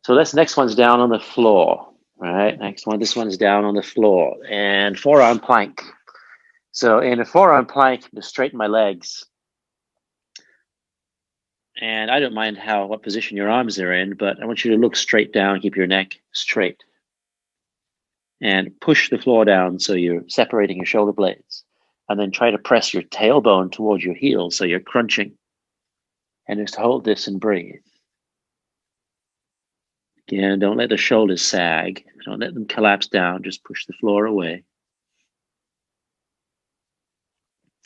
So next one's down on the floor, right? Next one, this one's down on the floor and forearm plank. So in a forearm plank, just straighten my legs. And I don't mind what position your arms are in, but I want you to look straight down, keep your neck straight. And push the floor down so you're separating your shoulder blades. And then try to press your tailbone towards your heels so you're crunching. And just hold this and breathe. Again, don't let the shoulders sag. Don't let them collapse down. Just push the floor away.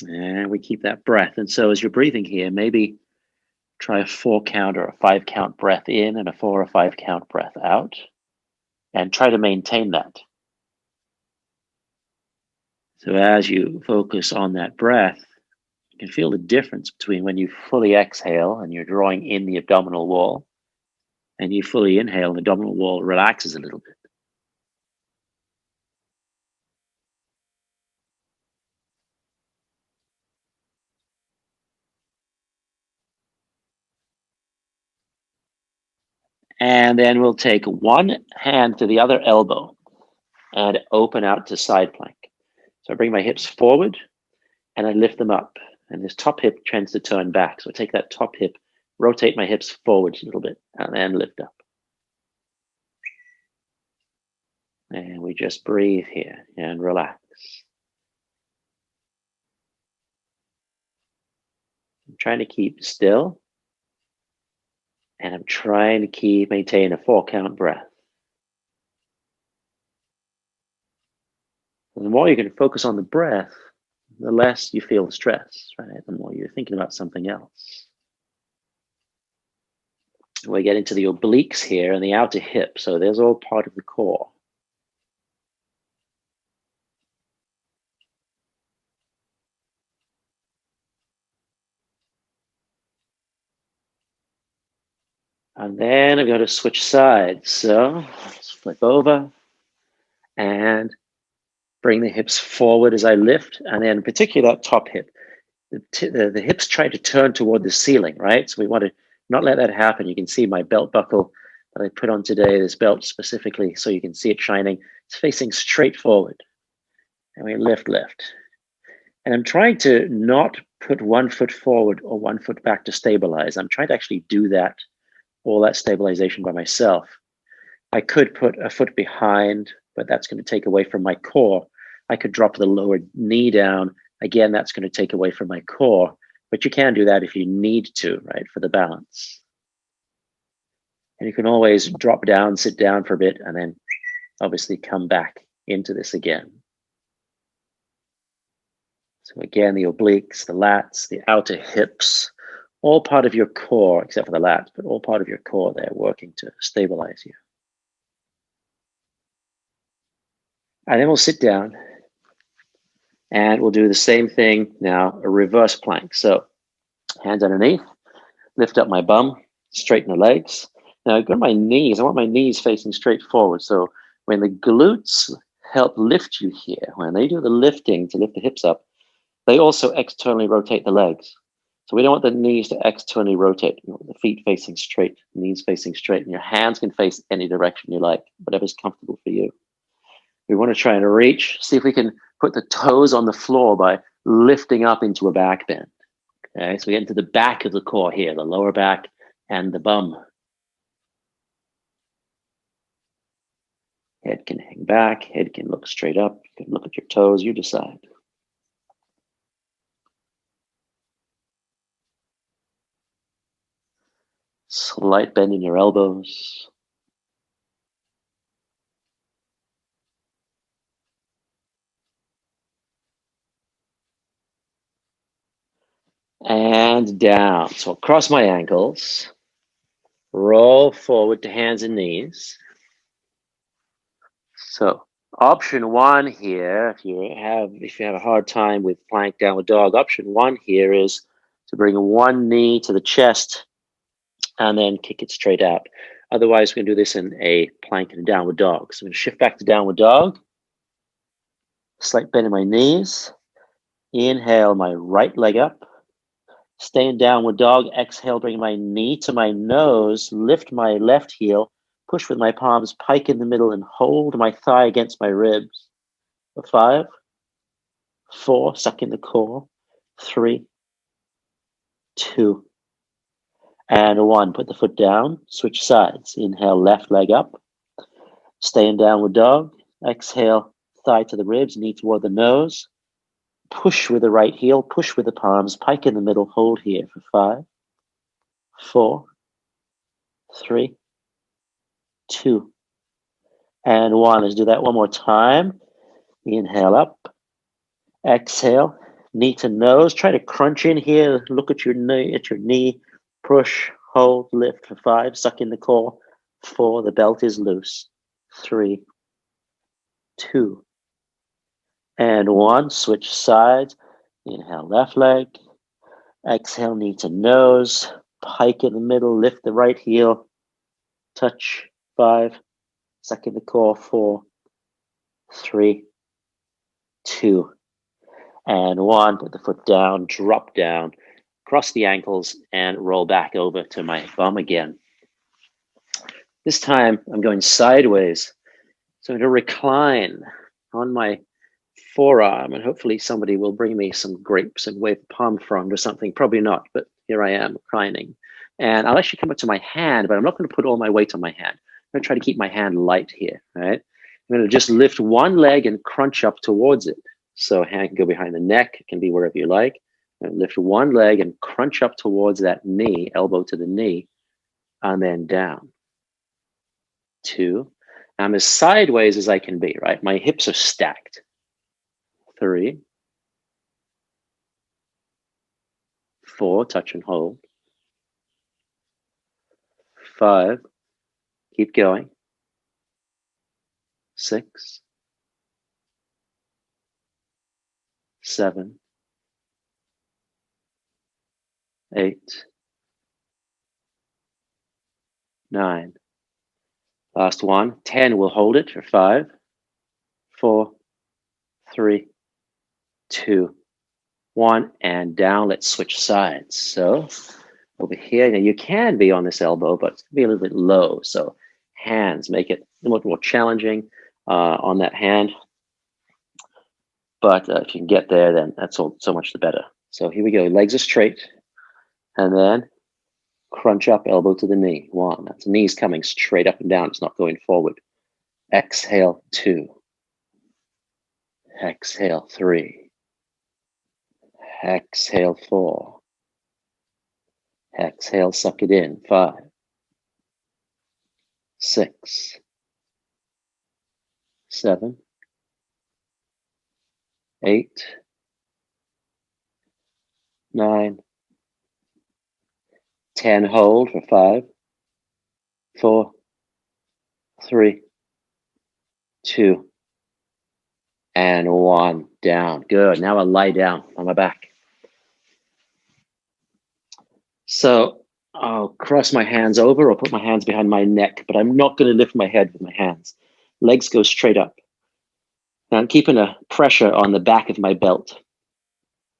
And we keep that breath. And so as you're breathing here, maybe try a 4 count or a 5 count breath in and a 4 or 5 count breath out. And try to maintain that. So as you focus on that breath, you can feel the difference between when you fully exhale and you're drawing in the abdominal wall, and you fully inhale and the abdominal wall relaxes a little bit. And then we'll take one hand to the other elbow and open out to side plank. So I bring my hips forward and I lift them up. And this top hip tends to turn back. So I take that top hip, rotate my hips forward a little bit, and then lift up. And we just breathe here and relax. I'm trying to keep still. And I'm trying to maintain a 4 count breath. And the more you can focus on the breath, the less you feel the stress, right? The more you're thinking about something else. We get into the obliques here and the outer hip. So there's all part of the core. And then I'm going to switch sides. So let's flip over and bring the hips forward as I lift. And then particularly that top hip. The hips try to turn toward the ceiling, right? So we want to not let that happen. You can see my belt buckle that I put on today, this belt specifically, so you can see it shining. It's facing straight forward. And we lift. And I'm trying to not put 1 foot forward or 1 foot back to stabilize. I'm trying to actually do all that stabilization by myself. I could put a foot behind, but that's going to take away from my core. I could drop the lower knee down. Again, that's going to take away from my core, but you can do that if you need to, right, for the balance. And you can always drop down, sit down for a bit, and then obviously come back into this again. So again, the obliques, the lats, the outer hips, all part of your core, except for the lats, but all part of your core there working to stabilize you. And then we'll sit down and we'll do the same thing now, a reverse plank. So hands underneath, lift up my bum, straighten the legs. Now I go to my knees. I want my knees facing straight forward. So when the glutes help lift you here, when they do the lifting to lift the hips up, they also externally rotate the legs. So we don't want the knees to externally rotate. You want the feet facing straight, knees facing straight, and your hands can face any direction you like, whatever's comfortable for you. We want to try and reach, see if we can put the toes on the floor by lifting up into a back bend. Okay, so we get into the back of the core here, the lower back and the bum. Head can hang back, head can look straight up, you can look at your toes, you decide. Slight bend in your elbows. And down. So I'll cross my ankles, roll forward to hands and knees. So option 1 here, if you have a hard time with plank downward dog, option 1 here is to bring one knee to the chest and then kick it straight out. Otherwise, we're going to do this in a plank and a downward dog. So I'm going to shift back to downward dog. Slight bend in my knees. Inhale my right leg up. Stay in downward dog. Exhale, bring my knee to my nose. Lift my left heel. Push with my palms, pike in the middle, and hold my thigh against my ribs. For 5, 4, suck in the core. 3, 2, and 1. Put the foot down, switch sides. Inhale, left leg up. Stay in downward dog. Exhale, thigh to the ribs, knee toward the nose. Push with the right heel, push with the palms, pike in the middle, hold here for 5, 4, 3, 2, and 1. Let's do that one more time. Inhale up, exhale, knee to nose. Try to crunch in here. Look at your knee. Push, hold, lift for 5. Suck in the core. 4. The belt is loose. 3, 2, and 1. Switch sides. Inhale, left leg. Exhale, knee to nose. Pike in the middle. Lift the right heel. Touch. 5. Suck in the core. 4, 3, 2, and 1. Put the foot down. Drop down. Cross the ankles and roll back over to my bum again. This time I'm going sideways. So I'm going to recline on my forearm, and hopefully somebody will bring me some grapes and wave a palm frond or something. Probably not, but here I am reclining. And I'll actually come up to my hand, but I'm not going to put all my weight on my hand. I'm going to try to keep my hand light here, right? I'm going to just lift one leg and crunch up towards it. So hand can go behind the neck. It can be wherever you like. And lift one leg and crunch up towards that knee, elbow to the knee, and then down. 2. I'm as sideways as I can be, right? My hips are stacked. 3, 4, touch and hold. 5, keep going. 6, 7, 8, 9. Last one. 10. We'll hold it for 5, 4, 3, 2, 1, and down. Let's switch sides. So over here, now you can be on this elbow, but it's going to be a little bit low. So hands make it a little more challenging on that hand. But if you can get there, then that's all, so much the better. So here we go. Legs are straight. And then crunch up, elbow to the knee. 1. That's knees coming straight up and down. It's not going forward. Exhale, 2. Exhale, 3. Exhale, 4. Exhale, suck it in. 5, 6, 7, 8, 9, 10. Hold for 5, 4, 3, 2, and 1. Down. Good. Now I'll lie down on my back. So I'll cross my hands over or put my hands behind my neck, but I'm not going to lift my head with my hands. Legs go straight up. Now I'm keeping a pressure on the back of my belt.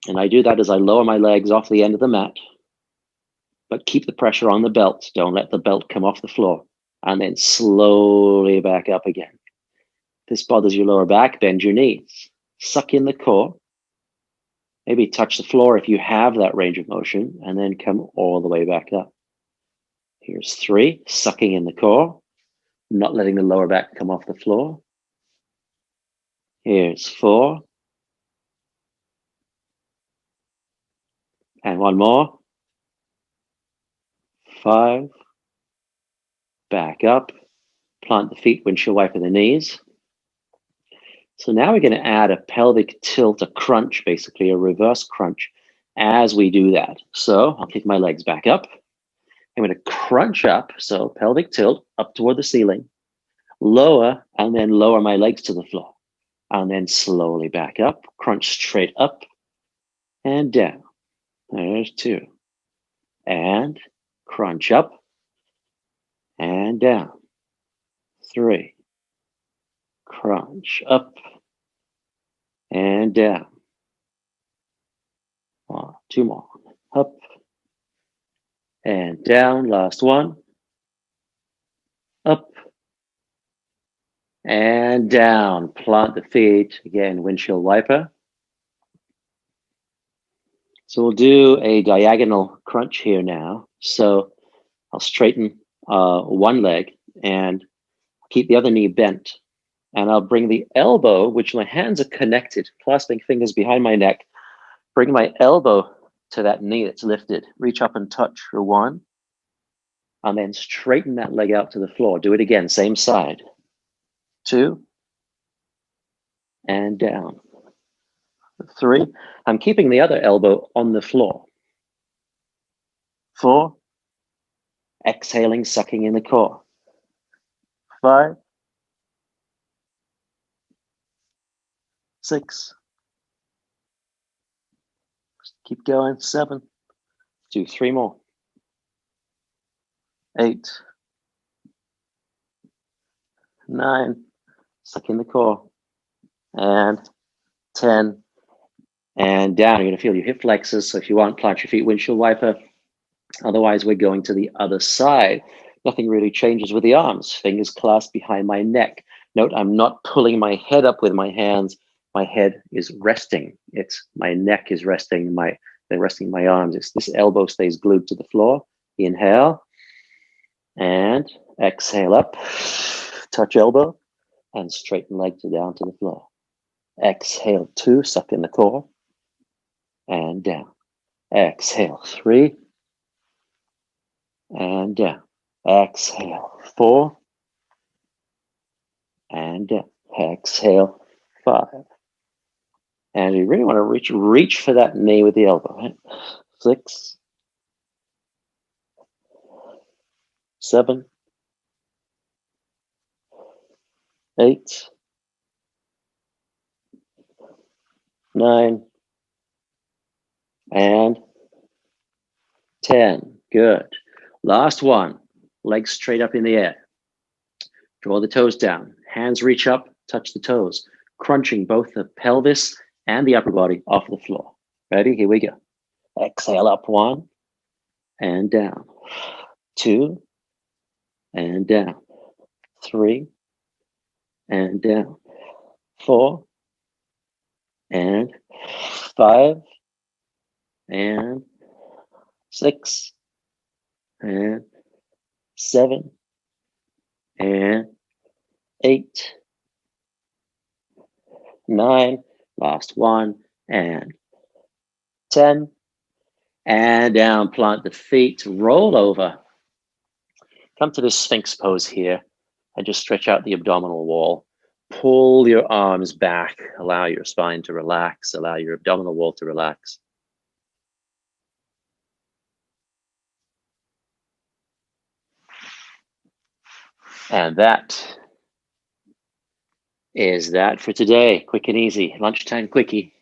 And I do that as I lower my legs off the end of the mat, but keep the pressure on the belt. Don't let the belt come off the floor. And then slowly back up again. If this bothers your lower back, bend your knees. Suck in the core. Maybe touch the floor if you have that range of motion, and then come all the way back up. Here's 3, sucking in the core, not letting the lower back come off the floor. Here's 4. And one more. 5. Back up. Plant the feet, windshield wiper the knees. So now we're going to add a pelvic tilt, a crunch, basically a reverse crunch as we do that. So I'll kick my legs back up. I'm going to crunch up, so pelvic tilt up toward the ceiling, lower, and then lower my legs to the floor. And then slowly back up, crunch straight up and down. There's 2. And crunch up and down. 3. Crunch up and down. 1, 2 more. Up and down. Last one. Up And down, plant the feet, again, windshield wiper. So we'll do a diagonal crunch here now. So I'll straighten one leg and keep the other knee bent. And I'll bring the elbow, which my hands are connected, clasping fingers behind my neck, bring my elbow to that knee that's lifted. Reach up and touch for one. And then straighten that leg out to the floor. Do it again, same side. 2. And down. 3. I'm keeping the other elbow on the floor. 4. Exhaling, sucking in the core. 5. 6. Keep going. 7. Do 3 more. 8. 9. Suck in the core. And 10. And down. You're going to feel your hip flexors. So if you want, plant your feet, windshield wiper. Otherwise, we're going to the other side. Nothing really changes with the arms. Fingers clasped behind my neck. Note, I'm not pulling my head up with my hands. My head is resting. My neck is resting. They're resting my arms. This elbow stays glued to the floor. Inhale. And exhale up. Touch elbow. And straighten leg down to the floor. Exhale 2. Suck in the core. And down. Exhale 3. And down. Exhale 4. And down. Exhale 5. And you really want to reach for that knee with the elbow, right? 6. 7. 8. 9. And 10. Good. Last one. Legs straight up in the air. Draw the toes down. Hands reach up, touch the toes, crunching both the pelvis and the upper body off the floor. Ready? Here we go. Exhale up 1 and down. 2 and down. 3 and down. 4 and 5 and 6 and 7 and 8, 9, last one, and 10. And down, plant the feet, roll over. Come to this Sphinx pose here and just stretch out the abdominal wall. Pull your arms back, allow your spine to relax, allow your abdominal wall to relax. And that is that for today. Quick and easy, lunchtime quickie.